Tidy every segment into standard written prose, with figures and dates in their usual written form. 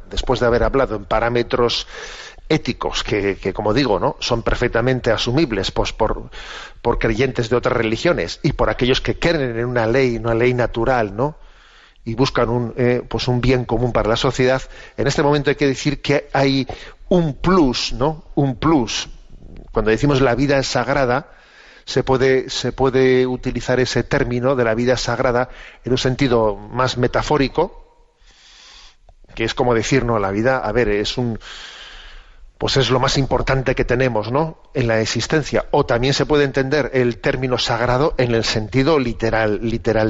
después de haber hablado en parámetros éticos que, como digo, ¿no?, son perfectamente asumibles pues, por creyentes de otras religiones y por aquellos que creen en una ley natural, ¿no?, y buscan un bien común para la sociedad. En este momento hay que decir que hay un plus, ¿no?, un plus. Cuando decimos la vida es sagrada, se puede utilizar ese término de la vida sagrada en un sentido más metafórico, que es como decir, no, la vida, a ver, es lo más importante que tenemos, ¿no?, en la existencia. O también se puede entender el término sagrado en el sentido literal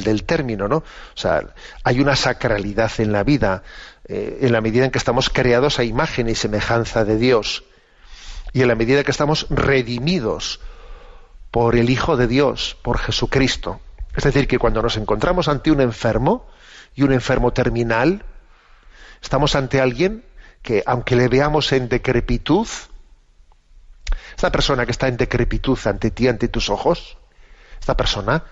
del término, ¿no? O sea, hay una sacralidad en la vida, en la medida en que estamos creados a imagen y semejanza de Dios, y en la medida en que estamos redimidos por el Hijo de Dios, por Jesucristo. Es decir, que cuando nos encontramos ante un enfermo, y un enfermo terminal, estamos ante alguien que, aunque le veamos en decrepitud, esta persona que está en decrepitud ante ti, ante tus ojos, esta persona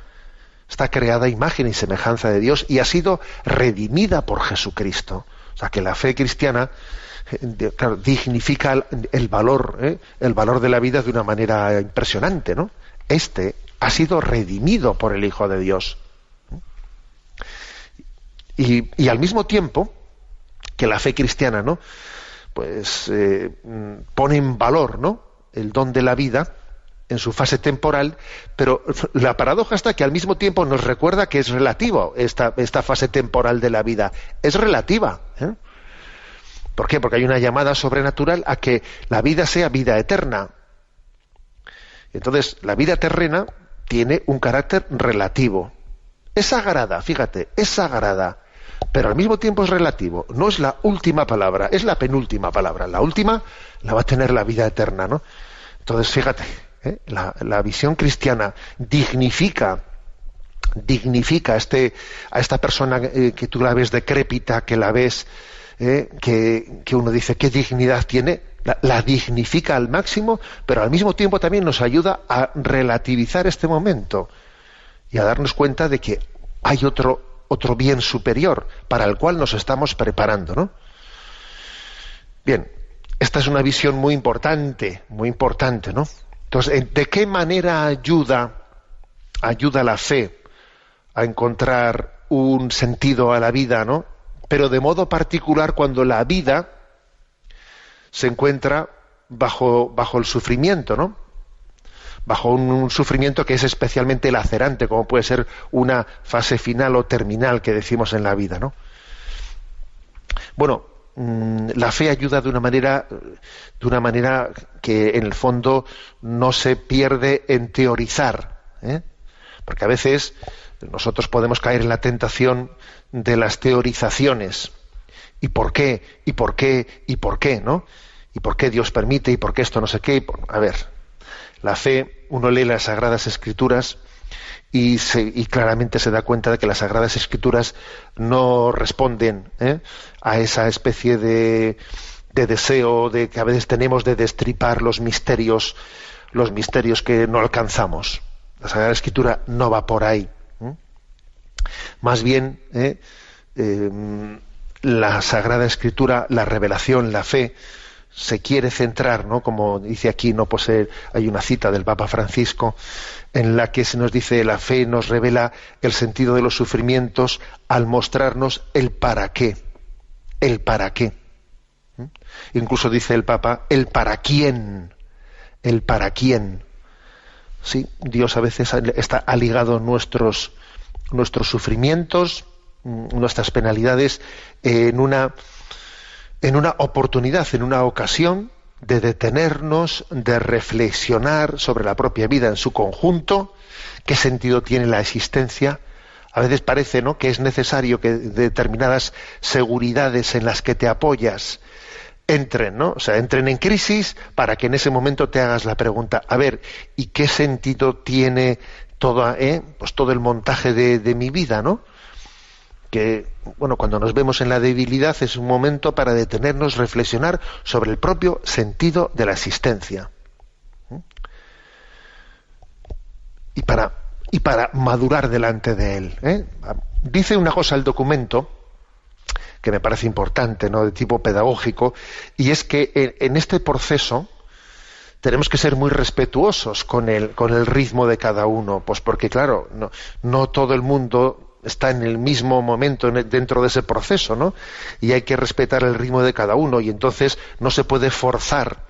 está creada a imagen y semejanza de Dios y ha sido redimida por Jesucristo. O sea, que la fe cristiana, claro, dignifica el valor de la vida de una manera impresionante, ¿no? Este ha sido redimido por el Hijo de Dios. Y al mismo tiempo que la fe cristiana, ¿no?, pues pone en valor, ¿no?, el don de la vida en su fase temporal, pero la paradoja está que al mismo tiempo nos recuerda que es relativo esta fase temporal de la vida, es relativa, ¿eh? ¿Por qué? Porque hay una llamada sobrenatural a que la vida sea vida eterna. Entonces, la vida terrena tiene un carácter relativo. Es sagrada, fíjate, es sagrada, pero al mismo tiempo es relativo. No es la última palabra, es la penúltima palabra. La última la va a tener la vida eterna, ¿no? Entonces, fíjate, la visión cristiana dignifica a esta persona que tú la ves decrépita, que la ves, que uno dice, ¿qué dignidad tiene? La dignifica al máximo, pero al mismo tiempo también nos ayuda a relativizar este momento y a darnos cuenta de que hay otro bien superior para el cual nos estamos preparando, ¿no? Bien, esta es una visión muy importante, ¿no? Entonces, ¿de qué manera ayuda la fe a encontrar un sentido a la vida, ¿no? Pero de modo particular cuando la vida se encuentra bajo el sufrimiento, ¿no? Bajo un sufrimiento que es especialmente lacerante, como puede ser una fase final o terminal que decimos en la vida, ¿no? Bueno, la fe ayuda de una manera que en el fondo no se pierde en teorizar, ¿eh? Porque a veces nosotros podemos caer en la tentación de las teorizaciones. ¿Y por qué? ¿Y por qué? ¿Y por qué? ¿No? ¿Y por qué Dios permite? ¿Y por qué esto no sé qué? A ver, la fe, uno lee las Sagradas Escrituras y claramente se da cuenta de que las Sagradas Escrituras no responden a esa especie de deseo de que a veces tenemos de destripar los misterios que no alcanzamos. La Sagrada Escritura no va por ahí. Más bien, la Sagrada Escritura, la revelación, la fe, se quiere centrar, ¿no?, como dice aquí, no posee, hay una cita del Papa Francisco en la que se nos dice: la fe nos revela el sentido de los sufrimientos al mostrarnos el para qué. Incluso dice el Papa, el para quién. Sí, Dios a veces ha ligado nuestros sufrimientos, nuestras penalidades en una oportunidad, en una ocasión de detenernos, de reflexionar sobre la propia vida en su conjunto, qué sentido tiene la existencia. A veces parece, ¿no?, que es necesario que determinadas seguridades en las que te apoyas entren, ¿no? O sea, entren en crisis para que en ese momento te hagas la pregunta, a ver, ¿y qué sentido tiene todo el montaje de mi vida, ¿no? Que, bueno, cuando nos vemos en la debilidad es un momento para detenernos, reflexionar sobre el propio sentido de la existencia. Y para madurar delante de él. Dice una cosa el documento que me parece importante, ¿no?, de tipo pedagógico, y es que en este proceso tenemos que ser muy respetuosos con el ritmo de cada uno, pues porque claro, no todo el mundo está en el mismo momento dentro de ese proceso, ¿no? Y hay que respetar el ritmo de cada uno, y entonces no se puede forzar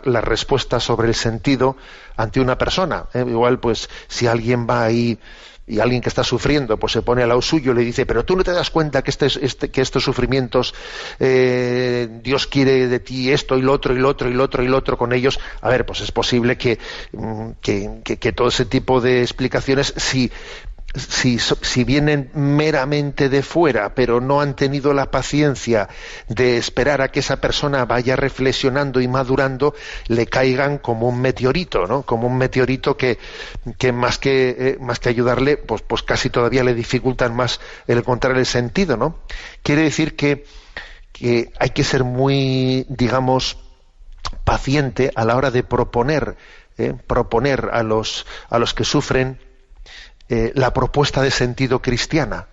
la respuesta sobre el sentido ante una persona, ¿eh? Igual, pues, si alguien va ahí y alguien que está sufriendo, pues se pone al lado suyo y le dice, pero tú no te das cuenta que que estos sufrimientos, Dios quiere de ti esto y lo otro y lo otro y lo otro y lo otro con ellos. A ver, pues es posible que todo ese tipo de explicaciones, si vienen meramente de fuera, pero no han tenido la paciencia de esperar a que esa persona vaya reflexionando y madurando, le caigan como un meteorito, ¿no? Como un meteorito que más que ayudarle, pues casi todavía le dificultan más el encontrar el sentido, ¿no? Quiere decir que hay que ser muy, digamos, paciente a la hora de proponer a los que sufren la propuesta de sentido cristiana,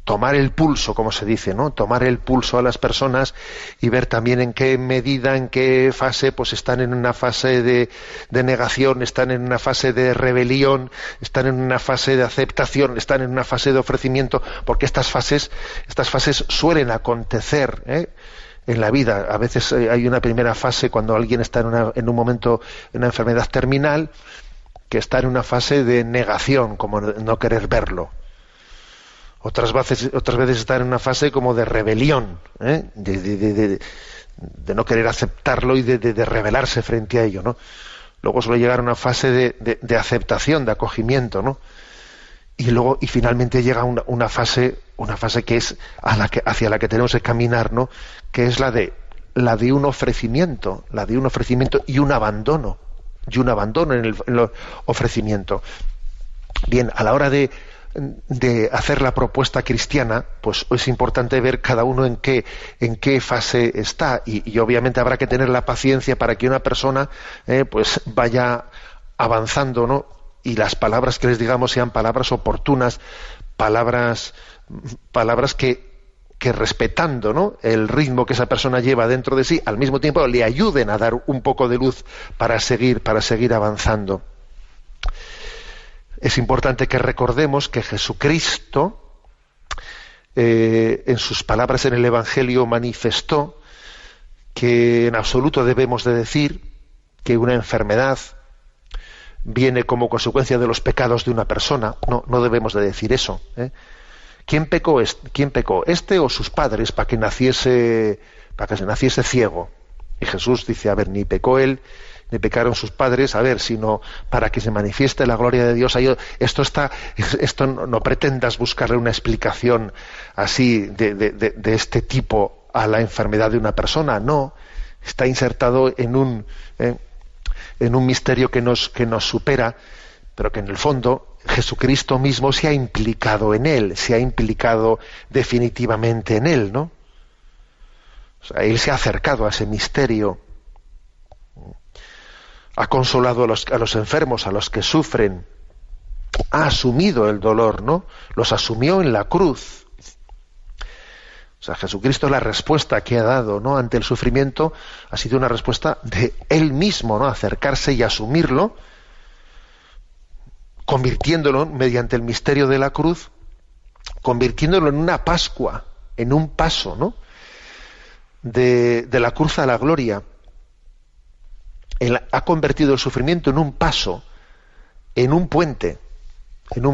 tomar el pulso, como se dice, ¿no? Tomar el pulso a las personas y ver también en qué medida, en qué fase, pues están en una fase de negación, están en una fase de rebelión, están en una fase de aceptación, están en una fase de ofrecimiento, porque estas fases suelen acontecer, en la vida. A veces hay una primera fase cuando alguien está en un momento, en una enfermedad terminal, que está en una fase de negación, como no querer verlo. Otras veces está en una fase como de rebelión, de no querer aceptarlo y de rebelarse frente a ello, ¿no? Luego suele llegar a una fase de aceptación, de acogimiento, ¿no? Y finalmente llega una fase que es hacia la que tenemos que caminar, ¿no? Que es la de un ofrecimiento, y un abandono. En el ofrecimiento. Bien, a la hora de hacer la propuesta cristiana, pues es importante ver cada uno en qué fase está, y obviamente habrá que tener la paciencia para que una persona pues vaya avanzando, ¿no? Y las palabras que les digamos sean palabras oportunas, palabras que respetando, ¿no?, el ritmo que esa persona lleva dentro de sí, al mismo tiempo le ayuden a dar un poco de luz para seguir avanzando. Es importante que recordemos que Jesucristo, en sus palabras en el Evangelio, manifestó que en absoluto debemos de decir que una enfermedad viene como consecuencia de los pecados de una persona. No debemos de decir eso, ¿Quién pecó, este o sus padres, para que se naciese ciego? Y Jesús dice, a ver, ni pecó él, ni pecaron sus padres, sino para que se manifieste la gloria de Dios. Esto no pretendas buscarle una explicación así de este tipo a la enfermedad de una persona, no. Está insertado en un misterio que nos supera, pero que en el fondo Jesucristo mismo se ha implicado en él, se ha implicado definitivamente en él, ¿no? O sea, él se ha acercado a ese misterio, ha consolado a los enfermos, a los que sufren, ha asumido el dolor, ¿no? Los asumió en la cruz. O sea, Jesucristo, la respuesta que ha dado, ¿no?, ante el sufrimiento ha sido una respuesta de él mismo, ¿no?, acercarse y asumirlo, convirtiéndolo mediante el misterio de la cruz, convirtiéndolo en una Pascua, en un paso, ¿no?, de la cruz a la gloria. Él ha convertido el sufrimiento en un paso, en un puente, en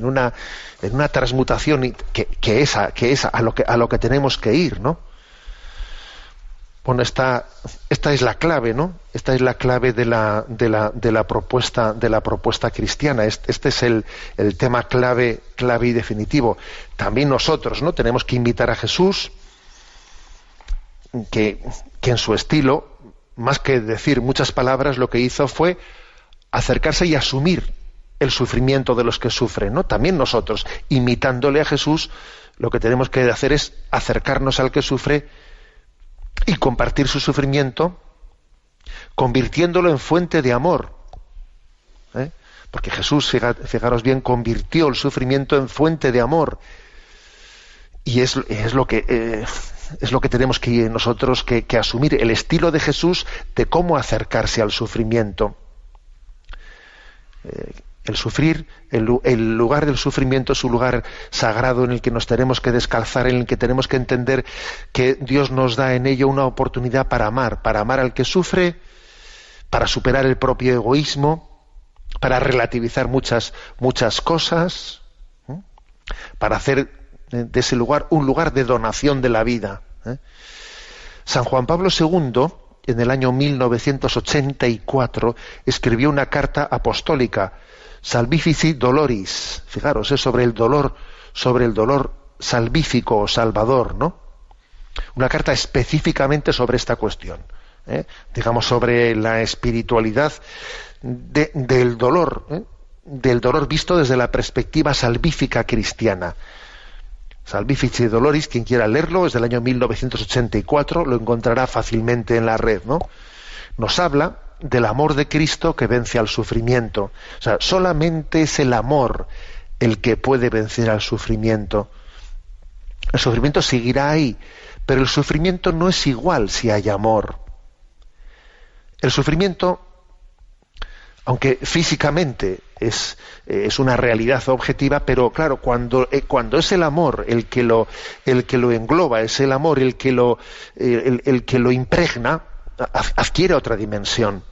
una transmutación que es a lo que tenemos que ir, ¿no? Bueno, esta es la clave, ¿no? Esta es la clave de la propuesta cristiana. Este es el tema clave y definitivo. También nosotros, ¿no?, tenemos que invitar a Jesús, que en su estilo, más que decir muchas palabras, lo que hizo fue acercarse y asumir el sufrimiento de los que sufren, ¿no? También nosotros, imitándole a Jesús, lo que tenemos que hacer es acercarnos al que sufre y compartir su sufrimiento, convirtiéndolo en fuente de amor, porque Jesús, fijaros bien, convirtió el sufrimiento en fuente de amor, Y es lo que tenemos que nosotros que asumir, el estilo de Jesús de cómo acercarse al sufrimiento. El sufrir, el lugar del sufrimiento es un lugar sagrado en el que nos tenemos que descalzar, en el que tenemos que entender que Dios nos da en ello una oportunidad para amar al que sufre, para superar el propio egoísmo, para relativizar muchas cosas, para hacer de ese lugar un lugar de donación de la vida. San Juan Pablo II, en el año 1984, escribió una carta apostólica, Salvifici Doloris, fijaros, es sobre el dolor salvífico o salvador, ¿no? Una carta específicamente sobre esta cuestión, digamos, sobre la espiritualidad del dolor visto desde la perspectiva salvífica cristiana. Salvifici Doloris, quien quiera leerlo, es del año 1984, lo encontrará fácilmente en la red, ¿no? Nos habla del amor de Cristo que vence al sufrimiento. O sea, solamente es el amor el que puede vencer al sufrimiento. El sufrimiento seguirá ahí, pero el sufrimiento no es igual si hay amor. El sufrimiento, aunque físicamente es una realidad objetiva, pero claro, cuando es el amor el que lo engloba, es el amor el que lo impregna, adquiere otra dimensión.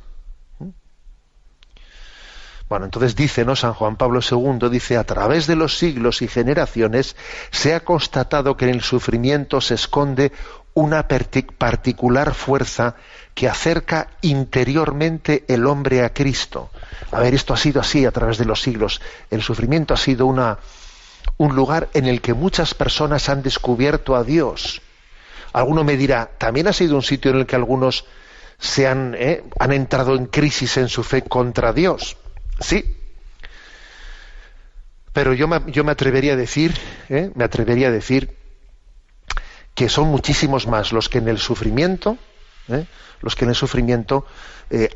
Bueno, entonces dice, ¿no?, San Juan Pablo II, dice: a través de los siglos y generaciones se ha constatado que en el sufrimiento se esconde una particular fuerza que acerca interiormente el hombre a Cristo. A ver, esto ha sido así a través de los siglos. El sufrimiento ha sido un lugar en el que muchas personas han descubierto a Dios. Alguno me dirá, también ha sido un sitio en el que algunos han entrado en crisis en su fe contra Dios. Sí, pero yo me atrevería a decir, que son muchísimos más los que en el sufrimiento,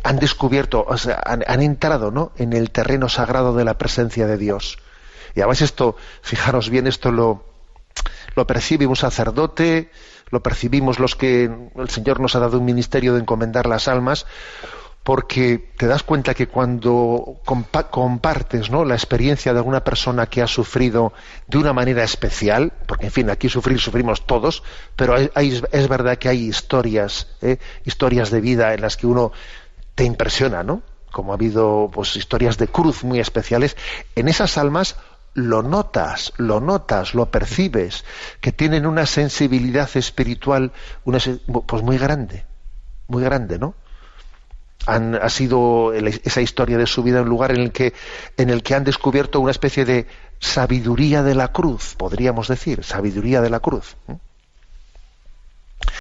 han descubierto, o sea, han entrado, ¿no?, en el terreno sagrado de la presencia de Dios. Y además esto, fijaros bien, esto lo percibe un sacerdote, lo percibimos los que el Señor nos ha dado un ministerio de encomendar las almas, porque te das cuenta que cuando compartes, ¿no?, la experiencia de alguna persona que ha sufrido de una manera especial, porque en fin, aquí sufrimos todos, pero es verdad que hay historias de vida en las que uno te impresiona, ¿no?, como ha habido pues historias de cruz muy especiales. En esas almas lo notas, lo percibes, que tienen una sensibilidad espiritual pues muy grande, ¿no? Ha sido esa historia de su vida un lugar en el que han descubierto una especie de sabiduría de la cruz, podríamos decir, sabiduría de la cruz.